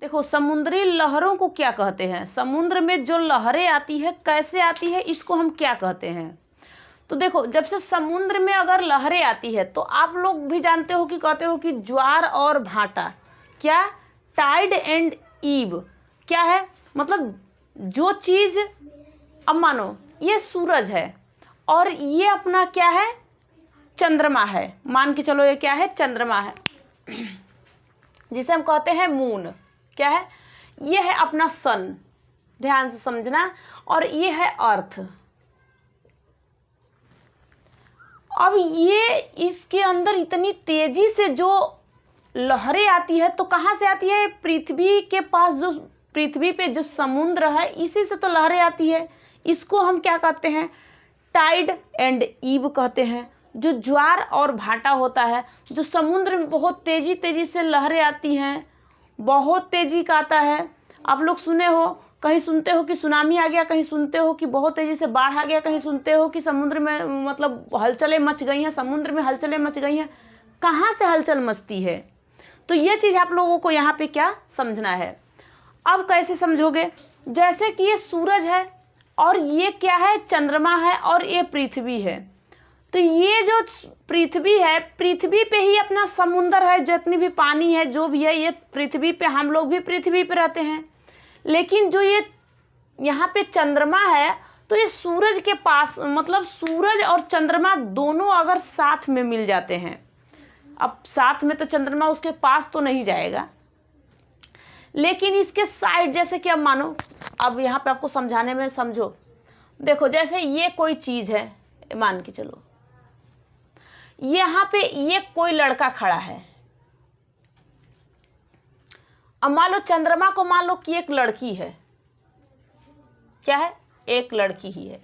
देखो समुद्री लहरों को क्या कहते हैं, समुद्र में जो लहरें आती है कैसे आती है, इसको हम क्या कहते हैं। तो देखो जब से समुद्र में अगर लहरें आती है तो आप लोग भी जानते हो कि कहते हो कि ज्वार और भाटा, क्या, टाइड एंड ईब, क्या है, मतलब जो चीज़, अब मानो ये सूरज है और ये अपना क्या है, चंद्रमा है, मान के चलो ये क्या है, चंद्रमा है, जिसे हम कहते हैं मून, क्या है, ये है अपना सन, ध्यान से समझना, और ये है अर्थ। अब ये इसके अंदर इतनी तेजी से जो लहरें आती है तो कहाँ से आती है, पृथ्वी के पास जो, पृथ्वी पे जो समुद्र है इसी से तो लहरें आती है। इसको हम क्या कहते हैं, टाइड एंड ईब कहते हैं। जो ज्वार और भाटा होता है, जो समुद्र में बहुत तेजी तेजी से लहरें आती हैं, बहुत तेजी का आता है। आप लोग सुने हो, कहीं सुनते हो कि सुनामी आ गया, कहीं सुनते हो कि बहुत तेजी से बाढ़ आ गया, कहीं सुनते हो कि समुद्र में मतलब हलचलें मच गई हैं, समुद्र में हलचलें मच गई हैं। कहाँ से हलचल मचती है, तो ये चीज़ आप लोगों को यहाँ पे क्या समझना है। अब कैसे समझोगे, जैसे कि ये सूरज है और ये क्या है, चंद्रमा है और ये पृथ्वी है। तो ये जो पृथ्वी है, पृथ्वी पे ही अपना समुंदर है, जितनी भी पानी है जो भी है ये पृथ्वी पे, हम लोग भी पृथ्वी पे रहते हैं। लेकिन जो ये यहाँ पे चंद्रमा है तो ये सूरज के पास, मतलब सूरज और चंद्रमा दोनों अगर साथ में मिल जाते हैं, अब साथ में तो चंद्रमा उसके पास तो नहीं जाएगा, लेकिन इसके साइड, जैसे कि अब मानो, अब यहाँ पे आपको समझाने में समझो, देखो जैसे ये कोई चीज़ है, मान के चलो यहाँ पे ये कोई लड़का खड़ा है। अब मान लो चंद्रमा को मान लो कि एक लड़की है, क्या है, एक लड़की ही है।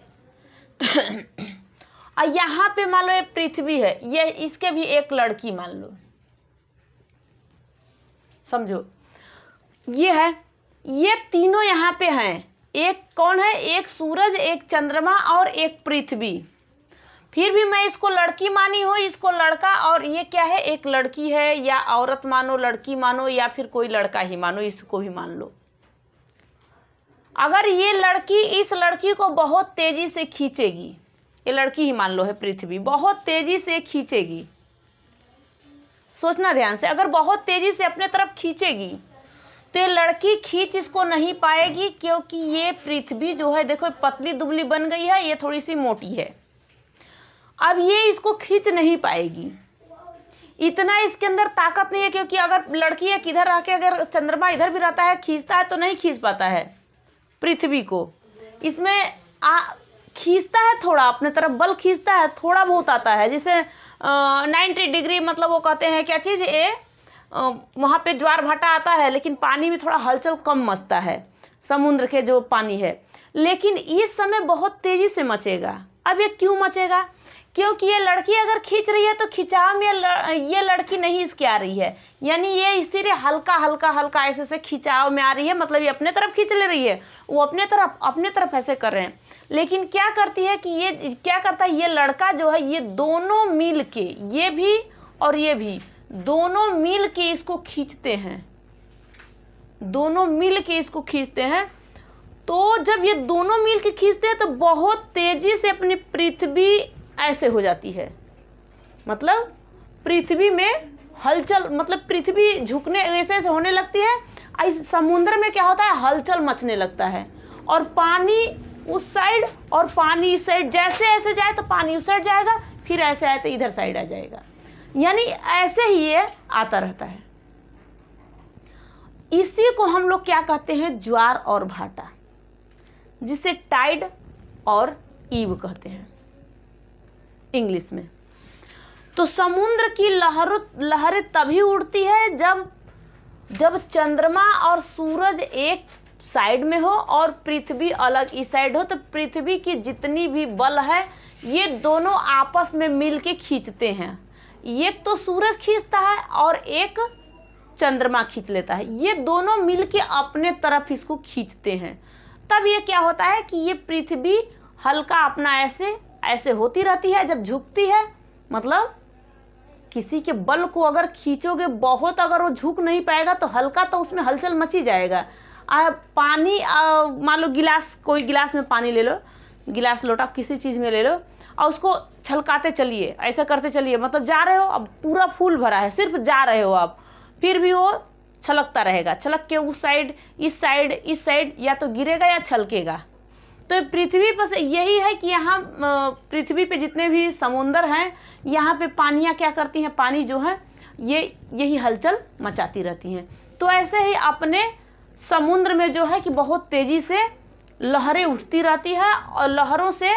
और यहाँ पे मान लो ये पृथ्वी है, ये इसके भी एक लड़की मान लो, समझो ये है, ये तीनों यहाँ पे हैं। एक कौन है, एक सूरज, एक चंद्रमा और एक पृथ्वी। फिर भी मैं इसको लड़की मानी हूँ, इसको लड़का, और ये क्या है, एक लड़की है, या औरत मानो, लड़की मानो, या फिर कोई लड़का ही मानो, इसको भी मान लो। अगर ये लड़की इस लड़की को बहुत तेजी से खींचेगी, ये लड़की ही मान लो है पृथ्वी, बहुत तेजी से खींचेगी, सोचना ध्यान से, अगर बहुत तेजी से अपने तरफ खींचेगी तो ये लड़की खींच इसको नहीं पाएगी, क्योंकि ये पृथ्वी जो है देखो पतली दुबली बन गई है, ये थोड़ी सी मोटी है। अब ये इसको खींच नहीं पाएगी, इतना इसके अंदर ताकत नहीं है, क्योंकि अगर लड़की है किधर आके, अगर चंद्रमा इधर भी रहता है, खींचता है तो नहीं खींच पाता है पृथ्वी को, इसमें खींचता है थोड़ा अपने तरफ, बल खींचता है, थोड़ा बहुत आता है, जैसे 90 डिग्री, मतलब वो कहते हैं क्या चीज़, ये वहाँ पे ज्वार भाटा आता है, लेकिन पानी में थोड़ा हलचल कम मचता है, समुद्र के जो पानी है, लेकिन इस समय बहुत तेज़ी से मचेगा। अब ये क्यों मचेगा, क्योंकि ये लड़की अगर खींच रही है तो खिंचाव में ये लड़की नहीं इसके आ रही है, यानी ये स्थिर हल्का हल्का हल्का ऐसे से खिंचाव में आ रही है, मतलब ये अपने तरफ खींच ले रही है, वो अपने तरफ ऐसे कर रहे हैं। लेकिन क्या करती है कि ये क्या करता है, ये लड़का जो है, ये दोनों मिल के, ये भी और ये भी, दोनों मिल के इसको खींचते हैं, दोनों मिल के इसको खींचते हैं। तो जब ये दोनों मिल के खींचते हैं तो बहुत तेजी से अपनी पृथ्वी ऐसे हो जाती है, मतलब पृथ्वी में हलचल, मतलब पृथ्वी झुकने ऐसे ऐसे होने लगती है। इस समुद्र में क्या होता है, हलचल मचने लगता है, और पानी उस साइड और पानी इस साइड, जैसे ऐसे जाए तो पानी उस साइड जाएगा, फिर ऐसे आए तो इधर साइड आ जाएगा, यानी ऐसे ही ये आता रहता है। इसी को हम लोग क्या कहते हैं, ज्वार और भाटा, जिसे टाइड और ईव कहते हैं इंग्लिश में। तो समुद्र की लहरें तभी उड़ती है जब चंद्रमा और सूरज एक साइड में हो और पृथ्वी अलग इस साइड हो। तो पृथ्वी की जितनी भी बल है ये दोनों आपस में मिल के खींचते हैं, एक तो सूरज खींचता है और एक चंद्रमा खींच लेता है, ये दोनों मिल के अपने तरफ इसको खींचते हैं। तब ये क्या होता है कि ये पृथ्वी हल्का अपना ऐसे ऐसे होती रहती है, जब झुकती है मतलब किसी के बल को अगर खींचोगे बहुत, अगर वो झुक नहीं पाएगा तो हल्का तो उसमें हलचल मची जाएगा। पानी मान लो गिलास, कोई गिलास में पानी ले लो, गिलास लोटा किसी चीज़ में ले लो और उसको छलकाते चलिए, ऐसा करते चलिए, मतलब जा रहे हो, अब पूरा फूल भरा है, सिर्फ जा रहे हो आप, फिर भी वो छलकता रहेगा, छलक के उस साइड इस साइड इस साइड, या तो गिरेगा या छलकेगा। तो पृथ्वी पर यही है कि यहाँ पृथ्वी पे जितने भी समुंदर हैं, यहाँ पे पानियाँ क्या करती हैं, पानी जो है ये यही हलचल मचाती रहती हैं। तो ऐसे ही अपने समुद्र में जो है कि बहुत तेज़ी से लहरें उठती रहती है, और लहरों से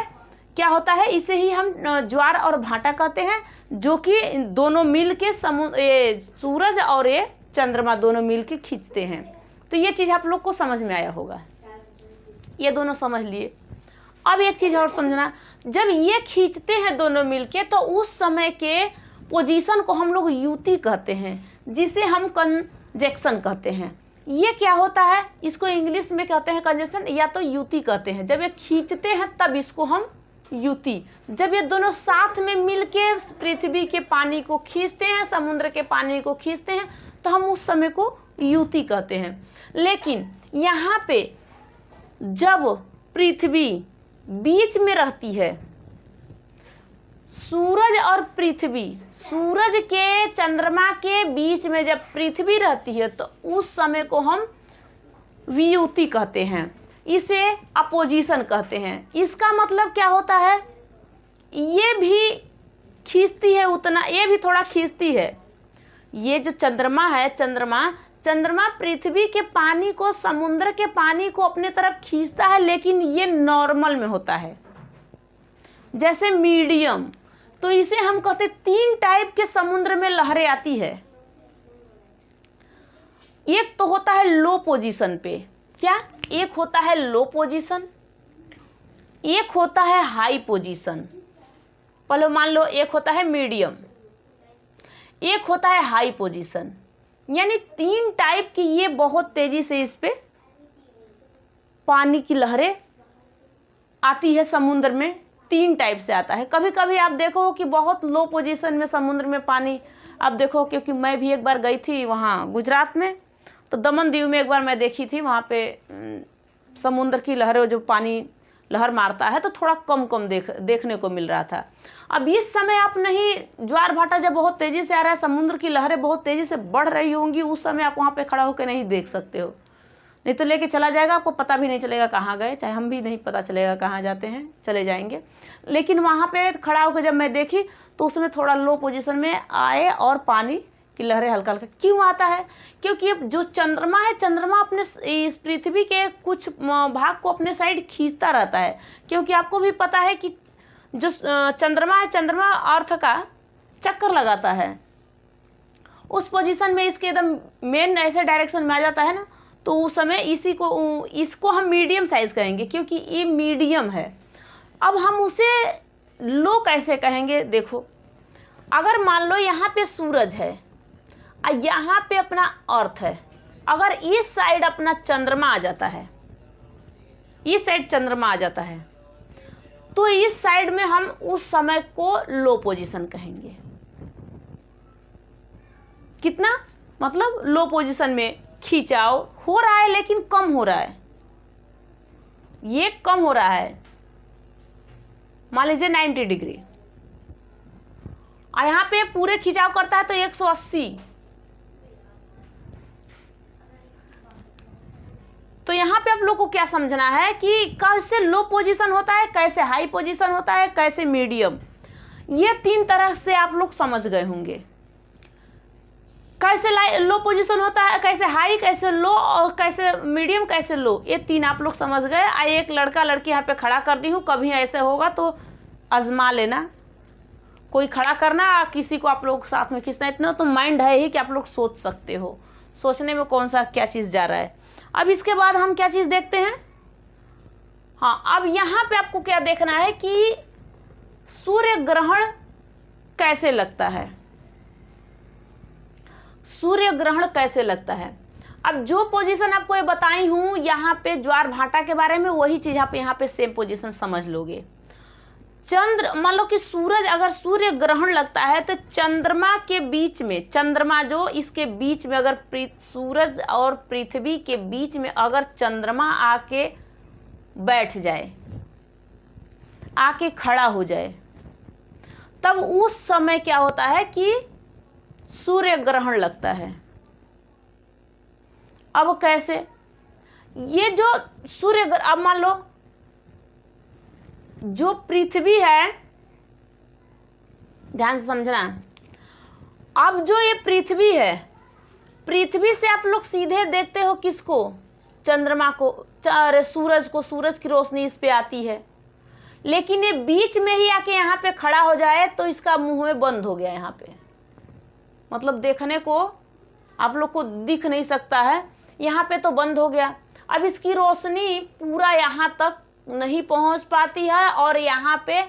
क्या होता है, इसे ही हम ज्वार और भाटा कहते हैं, जो कि दोनों मिल के सूरज और ये चंद्रमा दोनों मिल के खींचते हैं। तो ये चीज़ आप लोग को समझ में आया होगा, ये दोनों समझ लिए। अब एक चीज़ और समझना, जब ये खींचते हैं दोनों मिलके तो उस समय के पोजीशन को हम लोग युति कहते हैं, जिसे हम कंजक्शन कहते हैं। ये क्या होता है, इसको इंग्लिश में कहते हैं कंजक्शन या तो युति कहते हैं। जब ये खींचते हैं तब इसको हम युति, जब ये दोनों साथ में मिलके पृथ्वी के पानी को खींचते हैं, समुद्र के पानी को खींचते हैं, तो हम उस समय को युति कहते हैं। लेकिन यहाँ पे जब पृथ्वी बीच में रहती है, सूरज और पृथ्वी, सूरज के चंद्रमा के बीच में जब पृथ्वी रहती है तो उस समय को हम वियुति कहते हैं, इसे अपोजिशन कहते हैं। इसका मतलब क्या होता है, ये भी खींचती है उतना, ये भी थोड़ा खींचती है। ये जो चंद्रमा है, चंद्रमा पृथ्वी के पानी को, समुद्र के पानी को अपने तरफ खींचता है, लेकिन ये नॉर्मल में होता है, जैसे मीडियम। तो इसे हम कहते, 3 टाइप के समुद्र में लहरें आती है। एक तो होता है लो पोजीशन पे, क्या, एक होता है लो पोजीशन, एक होता है हाई पोजीशन। पहले मान लो एक होता है मीडियम, एक होता है हाई पोजीशन, यानी 3 टाइप की ये बहुत तेजी से इस पे पानी की लहरें आती है समुद्र में। 3 टाइप से आता है। कभी कभी आप देखो कि बहुत लो पोजीशन में समुद्र में पानी, आप देखो, क्योंकि मैं भी एक बार गई थी वहाँ गुजरात में, तो दमन दीव में एक बार मैं देखी थी, वहाँ पे समुद्र की लहरें, जो पानी लहर मारता है तो थोड़ा कम देखने को मिल रहा था। अब इस समय आप नहीं, ज्वार भाटा जब बहुत तेज़ी से आ रहा है, समुद्र की लहरें बहुत तेज़ी से बढ़ रही होंगी, उस समय आप वहाँ पे खड़ा होकर नहीं देख सकते हो, नहीं तो लेके चला जाएगा, आपको पता भी नहीं चलेगा कहाँ गए, चाहे हम भी नहीं पता चलेगा कहाँ जाते हैं, चले जाएंगे। लेकिन वहाँ पे खड़ा होकर जब मैं देखी तो उसमें थोड़ा लो पोजीशन में आए और पानी की लहरें हल्का हल्का क्यों आता है, क्योंकि अब जो चंद्रमा है, चंद्रमा अपने इस पृथ्वी के कुछ भाग को अपने साइड खींचता रहता है। क्योंकि आपको भी पता है कि जो चंद्रमा है, चंद्रमा अर्थ का चक्कर लगाता है, उस पोजीशन में इसके एकदम मेन ऐसे डायरेक्शन में आ जाता है ना, तो उस समय इसको हम मीडियम साइज कहेंगे, क्योंकि ये मीडियम है। अब हम उसे लो कैसे कहेंगे, देखो, अगर मान लो यहाँ पे सूरज है और यहाँ पे अपना अर्थ है, अगर इस साइड अपना चंद्रमा आ जाता है, इस साइड चंद्रमा आ जाता है, तो इस साइड में हम उस समय को लो पोजीशन कहेंगे। कितना, मतलब लो पोजीशन में खिंचाव हो रहा है, लेकिन कम हो रहा है, ये कम हो रहा है, मान लीजिए 90 डिग्री, और यहाँ पे पूरे खिंचाव करता है तो 180। तो यहाँ पे आप लोग को क्या समझना है कि कैसे लो पोजीशन होता है, कैसे हाई पोजीशन होता है, कैसे मीडियम, ये 3 तरह से आप लोग समझ गए होंगे। कैसे लो पोजीशन होता है, कैसे हाई, कैसे लो, और कैसे मीडियम, कैसे लो, ये 3 आप लोग समझ गए। आइए एक लड़का लड़की यहाँ पे खड़ा कर दी हूँ, कभी ऐसे होगा तो आजमा लेना, कोई खड़ा करना, किसी को आप लोग साथ में खींचना, इतना तो माइंड है ही कि आप लोग सोच सकते हो, सोचने में कौन सा क्या चीज़ जा रहा है। अब इसके बाद हम क्या चीज़ देखते हैं, हाँ, अब यहाँ पे आपको क्या देखना है कि सूर्य ग्रहण कैसे लगता है, सूर्य ग्रहण कैसे लगता है। अब जो पोजीशन आपको ये बताई हूँ यहाँ पे ज्वार भाटा के बारे में, वही चीज़ आप यहाँ पे सेम पोजीशन समझ लोगे। चंद्र, मान लो कि सूरज, अगर सूर्य ग्रहण लगता है तो चंद्रमा के बीच में, चंद्रमा जो इसके बीच में, अगर सूरज और पृथ्वी के बीच में अगर चंद्रमा आके बैठ जाए, आके खड़ा हो जाए, तब उस समय क्या होता है कि सूर्य ग्रहण लगता है। अब कैसे, ये जो सूर्य, अब मान लो जो पृथ्वी है, ध्यान से समझना, अब जो ये पृथ्वी है, पृथ्वी से आप लोग सीधे देखते हो किसको, चंद्रमा को, सूरज को, सूरज की रोशनी इस पे आती है, लेकिन ये बीच में ही आके यहाँ पे खड़ा हो जाए तो इसका मुंह में बंद हो गया, यहाँ पे मतलब देखने को आप लोग को दिख नहीं सकता है, यहाँ पे तो बंद हो गया। अब इसकी रोशनी पूरा यहाँ तक नहीं पहुँच पाती है, और यहाँ पे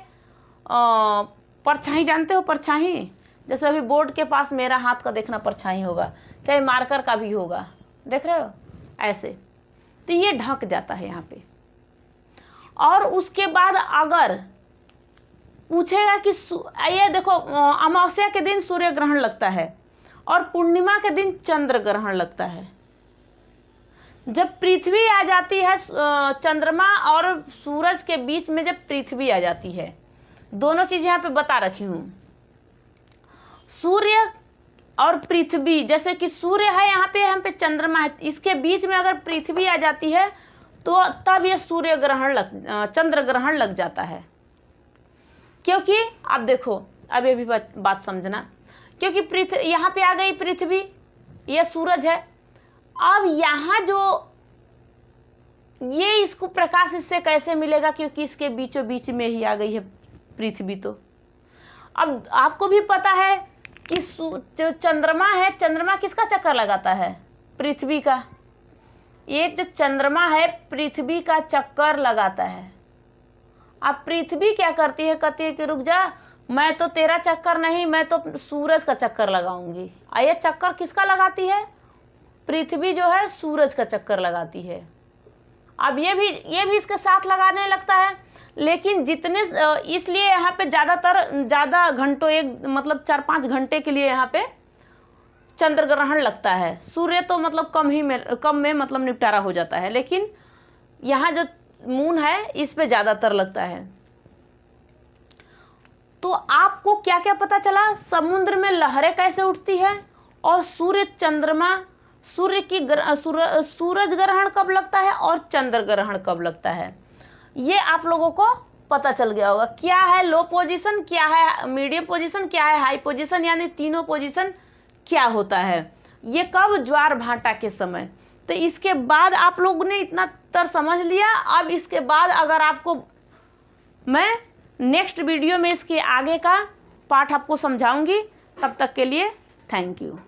परछाई, जानते हो परछाई, जैसे अभी बोर्ड के पास मेरा हाथ का देखना परछाई होगा, चाहे मार्कर का भी होगा, देख रहे हो ऐसे, तो ये ढक जाता है यहाँ पे। और उसके बाद अगर पूछेगा कि ये देखो, अमावस्या के दिन सूर्य ग्रहण लगता है और पूर्णिमा के दिन चंद्र ग्रहण लगता है। जब पृथ्वी आ जाती है, चंद्रमा और सूरज के बीच में जब पृथ्वी आ जाती है, दोनों चीज़ यहाँ पे बता रखी हूँ। सूर्य और पृथ्वी, जैसे कि सूर्य है यहाँ पे चंद्रमा है, इसके बीच में अगर पृथ्वी आ जाती है तो तब ये सूर्य ग्रहण चंद्र ग्रहण लग जाता है। क्योंकि आप देखो, अब ये भी बात समझना, क्योंकि यहाँ पे आ गई पृथ्वी, ये सूरज है, अब यहाँ जो ये इसको प्रकाश इससे कैसे मिलेगा, क्योंकि इसके बीचों बीच में ही आ गई है पृथ्वी। तो अब आपको भी पता है कि जो चंद्रमा है, चंद्रमा किसका चक्कर लगाता है, पृथ्वी का। ये जो चंद्रमा है पृथ्वी का चक्कर लगाता है। अब पृथ्वी क्या करती है, कहती है कि रुक जा, मैं तो तेरा चक्कर नहीं, मैं तो सूरज का चक्कर लगाऊंगी। ये चक्कर किसका लगाती है, पृथ्वी जो है सूरज का चक्कर लगाती है। अब ये भी इसके साथ लगाने लगता है, लेकिन जितने, इसलिए यहाँ पे ज़्यादा घंटों, एक मतलब 4-5 घंटे के लिए यहाँ पे चंद्र ग्रहण लगता है। सूर्य तो मतलब कम में मतलब निपटारा हो जाता है, लेकिन यहाँ जो मून है इस पे ज़्यादातर लगता है। तो आपको क्या क्या पता चला, समुद्र में लहरें कैसे उठती है, और सूरज ग्रहण कब लगता है और चंद्र ग्रहण कब लगता है, ये आप लोगों को पता चल गया होगा। क्या है लो पोजीशन, क्या है मीडियम पोजीशन, क्या है हाई पोजीशन, यानी तीनों पोजीशन क्या होता है, ये कब, ज्वार भाटा के समय। तो इसके बाद आप लोगों ने इतना तर समझ लिया। अब इसके बाद अगर आपको, मैं नेक्स्ट वीडियो में इसके आगे का पाठ आपको समझाऊंगी। तब तक के लिए थैंक यू।